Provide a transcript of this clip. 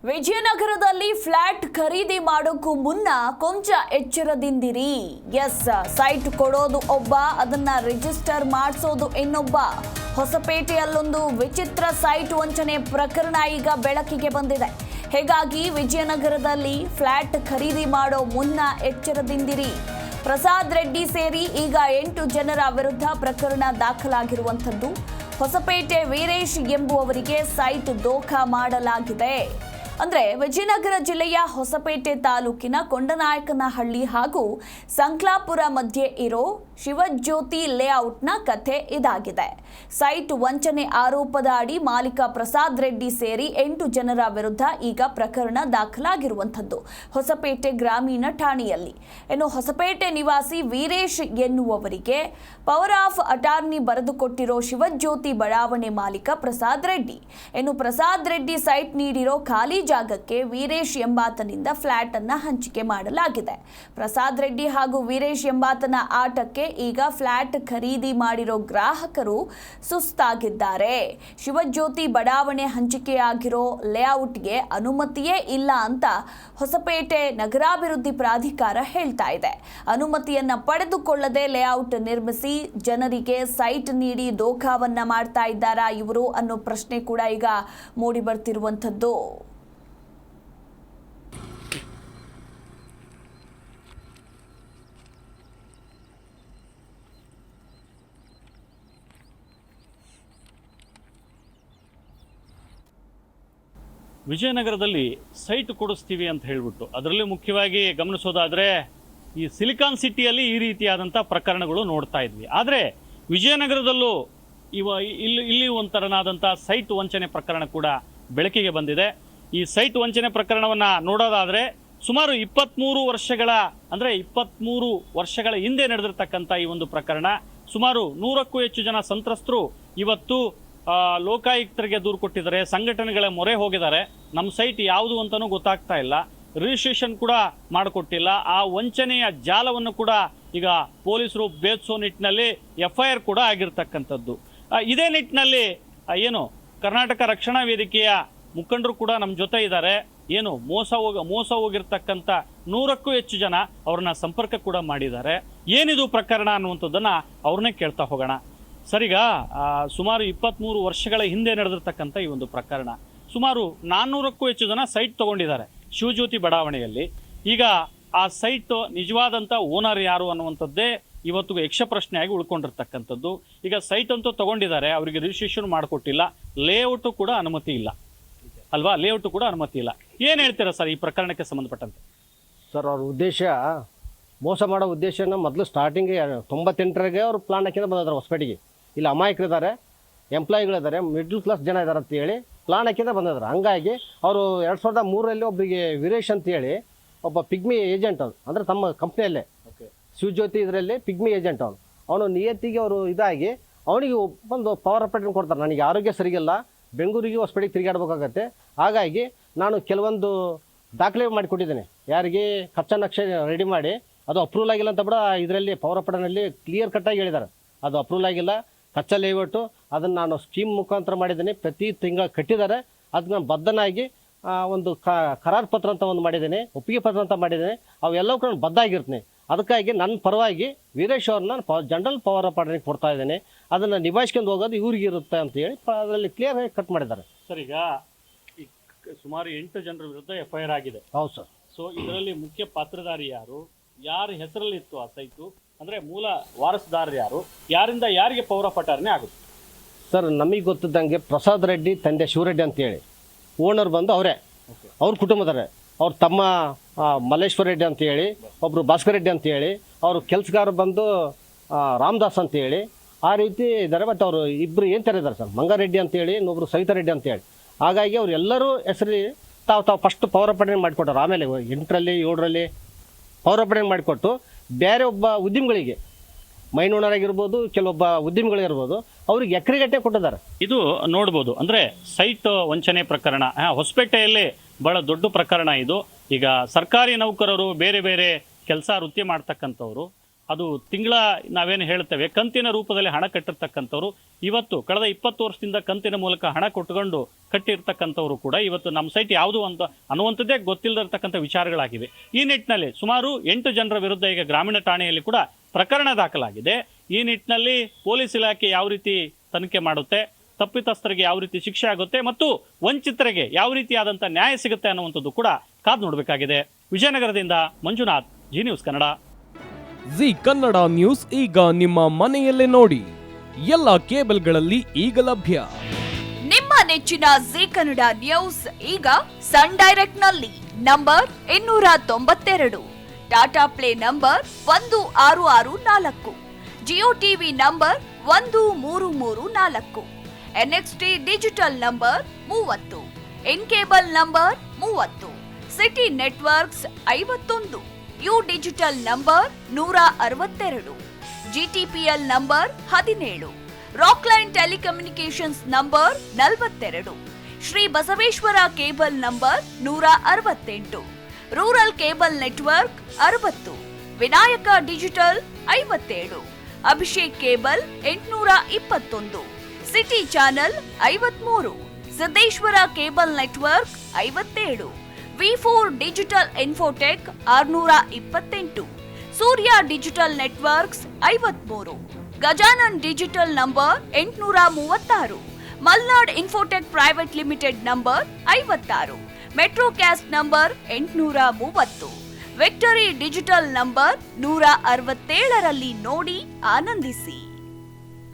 ವಿಜಯನಗರದಲ್ಲಿ flat ಖರೀದಿ ಮಾಡೋಕ್ಕೂ ಮುನ್ನ ಕೊಂಚ ಎಚ್ಚರದಿಂದಿರಿ. ಎಸ್, ಸೈಟ್ ಕೊಡೋದು ಒಬ್ಬ, ಅದನ್ನ ರಿಜಿಸ್ಟರ್ ಮಾಡಿಸೋದು ಇನ್ನೊಬ್ಬ. ಹೊಸಪೇಟೆಯಲ್ಲೊಂದು ವಿಚಿತ್ರ ಸೈಟ್ ವಂಚನೆ ಪ್ರಕರಣ ಈಗ ಬೆಳಕಿಗೆ ಬಂದಿದೆ. ಹೀಗಾಗಿ ವಿಜಯನಗರದಲ್ಲಿ ಫ್ಲಾಟ್ ಖರೀದಿ ಮಾಡೋ ಮುನ್ನ ಎಚ್ಚರದಿಂದಿರಿ. ಪ್ರಸಾದ್ ರೆಡ್ಡಿ ಸೇರಿ ಈಗ 8 ಜನರ ವಿರುದ್ಧ ಪ್ರಕರಣ ದಾಖಲಾಗಿರುವಂಥದ್ದು. ಹೊಸಪೇಟೆ ವೀರೇಶ್ ಎಂಬುವವರಿಗೆ ಸೈಟ್ ದೋಖಾ ಮಾಡಲಾಗಿದೆ. ಅಂದ್ರೆ ವಿಜಯನಗರ ಜಿಲ್ಲೆಯ ಹೊಸಪೇಟೆ ತಾಲೂಕಿನ ಕೊಂಡನಾಯಕನಹಳ್ಳಿ ಹಾಗೂ ಸಂಕ್ಲಾಪುರ ಮಧ್ಯೆ ಇರೋ ಶಿವಜ್ಯೋತಿ ಲೇಔಟ್ನ ಕಥೆ ಇದಾಗಿದೆ. ಸೈಟ್ ವಂಚನೆ ಆರೋಪದ ಅಡಿ ಮಾಲೀಕ ಪ್ರಸಾದ್ ರೆಡ್ಡಿ ಸೇರಿ 8 ಜನರ ವಿರುದ್ಧ ಈಗ ಪ್ರಕರಣ ದಾಖಲಾಗಿರುವಂಥದ್ದು ಹೊಸಪೇಟೆ ಗ್ರಾಮೀಣ ಠಾಣೆಯಲ್ಲಿ. ಇನ್ನು ಹೊಸಪೇಟೆ ನಿವಾಸಿ Veeresh ಎನ್ನುವವರಿಗೆ power of attorney ಬರೆದುಕೊಟ್ಟಿರೋ Shivajyothi ಬಡಾವಣೆ ಮಾಲೀಕ ಪ್ರಸಾದ್ ರೆಡ್ಡಿ. ಇನ್ನು ಪ್ರಸಾದ್ ರೆಡ್ಡಿ ಸೈಟ್ ನೀಡಿರೋ ಖಾಲಿ ಜಾಗಕ್ಕೆ ವೀರೇಶ್ ಎಂಬಾತನಿಂದ ಫ್ಲಾಟ್ ಅನ್ನ ಹಂಚಿಕೆ ಮಾಡಲಾಗಿದೆ. ಪ್ರಸಾದ್ ರೆಡ್ಡಿ ಹಾಗೂ ವೀರೇಶ್ ಎಂಬಾತನ ಆಟಕ್ಕೆ ಈಗ ಫ್ಲಾಟ್ ಖರೀದಿ ಮಾಡಿರೋ ಗ್ರಾಹಕರು ಸುಸ್ತಾಗಿದ್ದಾರೆ. ಶಿವಜ್ಯೋತಿ ಬಡಾವಣೆ ಹಂಚಿಕೆಯಾಗಿರೋ ಲೇಔಟ್ಗೆ ಅನುಮತಿಯೇ ಇಲ್ಲ ಅಂತ ಹೊಸಪೇಟೆ ನಗರಾಭಿವೃದ್ಧಿ ಪ್ರಾಧಿಕಾರ ಹೇಳ್ತಾ ಇದೆ. ಅನುಮತಿಯನ್ನ ಪಡೆದುಕೊಳ್ಳದೆ ಲೇಔಟ್ ನಿರ್ಮಿಸಿ ಜನರಿಗೆ ಸೈಟ್ ನೀಡಿ ದೋಖಾವನ್ನ ಮಾಡ್ತಾ ಇದ್ದಾರಾ ಇವರು ಅನ್ನೋ ಪ್ರಶ್ನೆ ಕೂಡ ಈಗ ಮೂಡಿ ಬರ್ತಿರುವಂಥದ್ದು. ವಿಜಯನಗರದಲ್ಲಿ ಸೈಟ್ ಕೊಡಿಸ್ತೀವಿ ಅಂತ ಹೇಳ್ಬಿಟ್ಟು ಅದರಲ್ಲಿ ಮುಖ್ಯವಾಗಿ ಗಮನಿಸೋದಾದರೆ ಈ ಸಿಲಿಕಾನ್ ಸಿಟಿಯಲ್ಲಿ ಈ ರೀತಿಯಾದಂಥ ಪ್ರಕರಣಗಳು ನೋಡ್ತಾ ಇದ್ವಿ. ಆದರೆ ವಿಜಯನಗರದಲ್ಲೂ ಇಲ್ಲಿ ಒಂಥರನಾದಂಥ ಸೈಟ್ ವಂಚನೆ ಪ್ರಕರಣ ಕೂಡ ಬೆಳಕಿಗೆ ಬಂದಿದೆ. ಈ ಸೈಟ್ ವಂಚನೆ ಪ್ರಕರಣವನ್ನು ನೋಡೋದಾದರೆ ಸುಮಾರು 23 ವರ್ಷಗಳ ಹಿಂದೆ ನಡೆದಿರ್ತಕ್ಕಂಥ ಈ ಒಂದು ಪ್ರಕರಣ. ಸುಮಾರು 100ಕ್ಕೂ ಹೆಚ್ಚು ಜನ ಸಂತ್ರಸ್ತರು ಇವತ್ತು ಲೋಕಾಯುಕ್ತರಿಗೆ ದೂರು ಕೊಟ್ಟಿದ್ದಾರೆ, ಸಂಘಟನೆಗಳ ಮೊರೆ ಹೋಗಿದ್ದಾರೆ. ನಮ್ಮ ಸೈಟ್ ಯಾವುದು ಅಂತಲೂ ಗೊತ್ತಾಗ್ತಾ ಇಲ್ಲ, ರಿಜಿಸ್ಟ್ರೇಷನ್ ಕೂಡ ಮಾಡಿಕೊಟ್ಟಿಲ್ಲ. ಆ ವಂಚನೆಯ ಜಾಲವನ್ನು ಕೂಡ ಈಗ ಪೊಲೀಸರು ಭೇದಿಸೋ ನಿಟ್ಟಿನಲ್ಲಿ FIR ಕೂಡ ಆಗಿರ್ತಕ್ಕಂಥದ್ದು. ಇದೇ ನಿಟ್ಟಿನಲ್ಲಿ ಏನು ಕರ್ನಾಟಕ ರಕ್ಷಣಾ ವೇದಿಕೆಯ ಮುಖಂಡರು ಕೂಡ ನಮ್ಮ ಜೊತೆ ಇದ್ದಾರೆ. ಏನು ಮೋಸ ಹೋಗಿರ್ತಕ್ಕಂಥ 100ಕ್ಕೂ ಹೆಚ್ಚು ಜನ ಅವ್ರನ್ನ ಸಂಪರ್ಕ ಕೂಡ ಮಾಡಿದ್ದಾರೆ. ಏನಿದು ಪ್ರಕರಣ ಅನ್ನುವಂಥದ್ದನ್ನು ಅವ್ರನ್ನೇ ಕೇಳ್ತಾ ಹೋಗೋಣ. ಸರಿಗ ಸುಮಾರು 23 ವರ್ಷಗಳ ಹಿಂದೆ ನಡೆದಿರ್ತಕ್ಕಂಥ ಈ ಒಂದು ಪ್ರಕರಣ. ಸುಮಾರು 400ಕ್ಕೂ ಹೆಚ್ಚು ಜನ ಸೈಟ್ ತೊಗೊಂಡಿದ್ದಾರೆ ಶಿವಜ್ಯೋತಿ ಬಡಾವಣೆಯಲ್ಲಿ. ಈಗ ಆ ಸೈಟ್ ನಿಜವಾದಂಥ ಓನರ್ ಯಾರು ಅನ್ನುವಂಥದ್ದೇ ಇವತ್ತು ಯಕ್ಷ ಪ್ರಶ್ನೆಯಾಗಿ ಉಳ್ಕೊಂಡಿರ್ತಕ್ಕಂಥದ್ದು. ಈಗ ಸೈಟ್ ಅಂತೂ ತೊಗೊಂಡಿದ್ದಾರೆ, ಅವರಿಗೆ ರಿಜಿಸ್ಟ್ರೇಷನ್ ಮಾಡಿಕೊಟ್ಟಿಲ್ಲ, ಲೇಔಟು ಕೂಡ ಅನುಮತಿ ಇಲ್ಲ ಅಲ್ವಾ? ಲೇಔಟು ಕೂಡ ಅನುಮತಿ ಇಲ್ಲ. ಏನು ಹೇಳ್ತೀರಾ ಸರ್ ಈ ಪ್ರಕರಣಕ್ಕೆ ಸಂಬಂಧಪಟ್ಟಂತೆ? ಸರ್, ಅವ್ರ ಉದ್ದೇಶ ಮೋಸ ಮಾಡೋ ಉದ್ದೇಶನ ಮೊದಲು ಸ್ಟಾರ್ಟಿಂಗ್ 98ರಾಗೆ ಅವರು ಪ್ಲಾನ್ ಹಾಕಿದ್ರೆ ಬಂದಿದ್ದಾರೆ ಹೊಸಪೇಟೆಗೆ. ಇಲ್ಲಿ ಅಮಾಯಕರಿದ್ದಾರೆ, ಎಂಪ್ಲಾಯಿಗಳಿದ್ದಾರೆ, ಮಿಡ್ಲ್ ಕ್ಲಾಸ್ ಜನ ಇದ್ದಾರೆ ಅಂತೇಳಿ ಪ್ಲಾನ್ ಹಾಕಿದ್ರೆ ಬಂದಿದ್ದಾರೆ. ಹಂಗಾಗಿ ಅವರು 2003ರಲ್ಲಿ ಒಬ್ಬರಿಗೆ ವೀರೇಶ್ ಅಂತೇಳಿ ಒಬ್ಬ ಪಿಗ್ಮಿ ಏಜೆಂಟ್ ಅವನು, ಅಂದರೆ ತಮ್ಮ ಕಂಪ್ನಿಯಲ್ಲೇ ಶಿವಜ್ಯೋತಿ ಇದರಲ್ಲಿ ಪಿಗ್ಮಿ ಏಜೆಂಟ್ ಅವನು ನಿಯತ್ತಿಗೆ ಅವರು ಇದಾಗಿ ಅವನಿಗೆ ಒಂದು ಪವರ್ ಆಪರೇಟರ್ ಕೊಡ್ತಾರೆ. ನನಗೆ ಆರೋಗ್ಯ ಸರಿಗಿಲ್ಲ, ಬೆಂಗಳೂರಿಗೆ ಹೊಸಪೇಟೆಗೆ ತಿರುಗಾಡ್ಬೇಕಾಗತ್ತೆ, ಹಾಗಾಗಿ ನಾನು ಕೆಲವೊಂದು ದಾಖಲೆ ಮಾಡಿಕೊಟ್ಟಿದ್ದೇನೆ. ಯಾರಿಗೆ ಕಚ್ಚಾ ನಕ್ಷೆ ರೆಡಿ ಮಾಡಿ ಅದು ಅಪ್ರೂವಲ್ ಆಗಿಲ್ಲ ಅಂತ ಬಿಡ ಇದರಲ್ಲಿ ಪವರ್ ಆಪರೇಟರ್ನಲ್ಲಿ ಕ್ಲಿಯರ್ ಕಟ್ಟಾಗಿ ಹೇಳಿದ್ದಾರೆ. ಅದು ಅಪ್ರೂವಲ್ ಆಗಿಲ್ಲ, ಕಚ್ಚಾ ಲೇಔಟು, ಅದನ್ನು ನಾನು ಸ್ಕೀಮ್ ಮುಖಾಂತರ ಮಾಡಿದ್ದೀನಿ, ಪ್ರತಿ ತಿಂಗಳು ಕಟ್ಟಿದ್ದಾರೆ. ಅದನ್ನ ನಾನು ಬದ್ಧನಾಗಿ ಒಂದು ಕರಾರು ಪತ್ರ ಅಂತ ಒಂದು ಮಾಡಿದ್ದೇನೆ, ಒಪ್ಪಿಗೆ ಪತ್ರ ಅಂತ ಮಾಡಿದ್ದೇನೆ. ಅವೆಲ್ಲವೂ ಕೂಡ ಬದ್ಧ ಆಗಿರ್ತೀನಿ. ಅದಕ್ಕಾಗಿ ನನ್ನ ಪರವಾಗಿ ವೀರೇಶ್ ಅವ್ರನ್ನ ಜನರಲ್ ಪವರ್ ಆಪರೇಟರ್ಗೆ ಕೊಡ್ತಾ ಇದ್ದೇನೆ, ಅದನ್ನು ನಿಭಾಯಿಸ್ಕೊಂಡು ಹೋಗೋದು ಇವ್ರಿಗೆ ಇರುತ್ತೆ ಅಂತ ಹೇಳಿ ಅದರಲ್ಲಿ ಕ್ಲಿಯರ್ ಆಗಿ ಕಟ್ ಮಾಡಿದ್ದಾರೆ. ಸರ್, ಈಗ ಸುಮಾರು 8 ಜನರ ವಿರುದ್ಧ FIR ಆಗಿದೆ. ಹೌದು ಸರ್. ಸೊ ಇದರಲ್ಲಿ ಮುಖ್ಯ ಪಾತ್ರಧಾರಿ ಯಾರು, ಯಾರ ಹೆಸರಲ್ಲಿತ್ತು ಆ ಸೈಟು, ಅಂದರೆ ಮೂಲ ವಾರಸುದಾರರು ಯಾರು, ಯಾರಿಂದ ಯಾರಿಗೆ ಪವರ್ ಆಫ್ ಅಟಾರ್ನಿ ಆಗುತ್ತೆ? ಸರ್, ನಮಗೆ ಗೊತ್ತಿದ್ದಂಗೆ ಪ್ರಸಾದ್ ರೆಡ್ಡಿ ತಂದೆ ಶಿವರೆಡ್ಡಿ ಅಂತೇಳಿ ಓನರ್ ಬಂದು ಅವರೇ, ಅವ್ರ ಕುಟುಂಬದವರೇ. ಅವ್ರ ತಮ್ಮ ಮಲ್ಲೇಶ್ವರ ರೆಡ್ಡಿ ಅಂತೇಳಿ, ಒಬ್ಬರು ಭಾಸ್ಕರ್ ರೆಡ್ಡಿ ಅಂತೇಳಿ, ಅವರು ಕೆಲಸಗಾರ ಬಂದು ರಾಮದಾಸ್ ಅಂತೇಳಿ, ಆ ರೀತಿ ಇದ್ದಾರೆ. ಮತ್ತು ಅವರು ಇಬ್ಬರು ಏನು ಥರ ಇದ್ದಾರೆ ಸರ್, ಮಂಗಾರೆಡ್ಡಿ ಅಂತೇಳಿ, ಇನ್ನೊಬ್ಬರು ಸವಿತಾ ರೆಡ್ಡಿ ಅಂತೇಳಿ. ಹಾಗಾಗಿ ಅವ್ರು ಎಲ್ಲರೂ ಹೆಸರು ತಾವು ಫಸ್ಟ್ ಪವರ್ ಆಪರೇಟರ್ ಮಾಡಿಕೊಟ್ಟಾರೆ. ಆಮೇಲೆ 8ರಲ್ಲಿ 7ರಲ್ಲಿ ಪವರ್ ಆಪರೇಟರ್ ಮಾಡಿಕೊಟ್ಟು ಬೇರೆ ಒಬ್ಬ ಉದ್ಯಮಿಗಳಿಗೆ, ಮೈನ್ ಓನರ್ ಆಗಿರ್ಬೋದು, ಕೆಲವೊಬ್ಬ ಉದ್ಯಮಿಗಳಿರ್ಬೋದು, ಅವ್ರಿಗೆ ಎಕರೆಗಟ್ಟೆ ಕೊಟ್ಟಿದ್ದಾರೆ. ಇದು ನೋಡ್ಬೋದು, ಅಂದರೆ ಸೈಟ್ ವಂಚನೆ ಪ್ರಕರಣ ಹೊಸಪೇಟೆಯಲ್ಲಿ ಬಹಳ ದೊಡ್ಡ ಪ್ರಕರಣ ಇದು. ಈಗ ಸರ್ಕಾರಿ ನೌಕರರು, ಬೇರೆ ಬೇರೆ ಕೆಲಸ ವೃತ್ತಿ ಮಾಡ್ತಕ್ಕಂಥವ್ರು ಅದು ತಿಂಗಳ ನಾವೇನು ಹೇಳ್ತೇವೆ ಕಂತಿನ ರೂಪದಲ್ಲಿ ಹಣ ಕಟ್ಟಿರ್ತಕ್ಕಂಥವ್ರು ಇವತ್ತು ಕಳೆದ 20 ವರ್ಷದಿಂದ ಕಂತಿನ ಮೂಲಕ ಹಣ ಕೊಟ್ಟುಕೊಂಡು ಕಟ್ಟಿರ್ತಕ್ಕಂಥವ್ರು ಕೂಡ ಇವತ್ತು ನಮ್ಮ ಸೈಟ್ ಯಾವುದು ಅಂತ ಅನ್ನುವಂಥದ್ದೇ ಗೊತ್ತಿಲ್ಲದಿರ್ತಕ್ಕಂಥ ವಿಚಾರಗಳಾಗಿವೆ. ಈ ನಿಟ್ಟಿನಲ್ಲಿ ಸುಮಾರು 8 ಜನರ ವಿರುದ್ಧ ಈಗ ಗ್ರಾಮೀಣ ಠಾಣೆಯಲ್ಲಿ ಕೂಡ ಪ್ರಕರಣ ದಾಖಲಾಗಿದೆ. ಈ ನಿಟ್ಟಿನಲ್ಲಿ ಪೊಲೀಸ್ ಇಲಾಖೆ ಯಾವ ರೀತಿ ತನಿಖೆ ಮಾಡುತ್ತೆ, ತಪ್ಪಿತಸ್ಥರಿಗೆ ಯಾವ ರೀತಿ ಶಿಕ್ಷೆ ಆಗುತ್ತೆ ಮತ್ತು ವಂಚಿತರಿಗೆ ಯಾವ ರೀತಿಯಾದಂಥ ನ್ಯಾಯ ಸಿಗುತ್ತೆ ಅನ್ನುವಂಥದ್ದು ಕೂಡ ಕಾದು ನೋಡಬೇಕಾಗಿದೆ. ವಿಜಯನಗರದಿಂದ ಮಂಜುನಾಥ್, ಜಿ ನ್ಯೂಸ್ ಕನ್ನಡ. ಜಿ ಕನ್ನಡ ನ್ಯೂಸ್ ಈಗ ನಿಮ್ಮ ಮನೆಯಲ್ಲೇ ನೋಡಿ. ಎಲ್ಲ ಕೇಬಲ್ಗಳಲ್ಲಿ ಈಗ ಲಭ್ಯ. ನಿಮ್ಮ ನೆಚ್ಚಿನ ಜಿ ಕನ್ನಡ ನ್ಯೂಸ್ ಈಗ ಸನ್ ಡೈರೆಕ್ಟ್ ನಲ್ಲಿ number 292, Tata play number 1664, Jio TV number 1334, NXT digital number 30, in cable number 30, city networks 51, U digital number 162, GTPL number 17, Rockline telecommunications number 42, Shri Basaveshwara cable number 168, rural cable network 60, Vinayaka digital 57, Abhishek cable 821, city channel 53, Siddeshwara cable network 57, V4 digital Infotech 628, Surya digital networks 53, Gajanan digital number 836, Malnad Infotech private limited number 56, Metrocast number 830, Victory digital number 167ರಲ್ಲಿ ನೋಡಿ ಆನಂದಿಸಿ.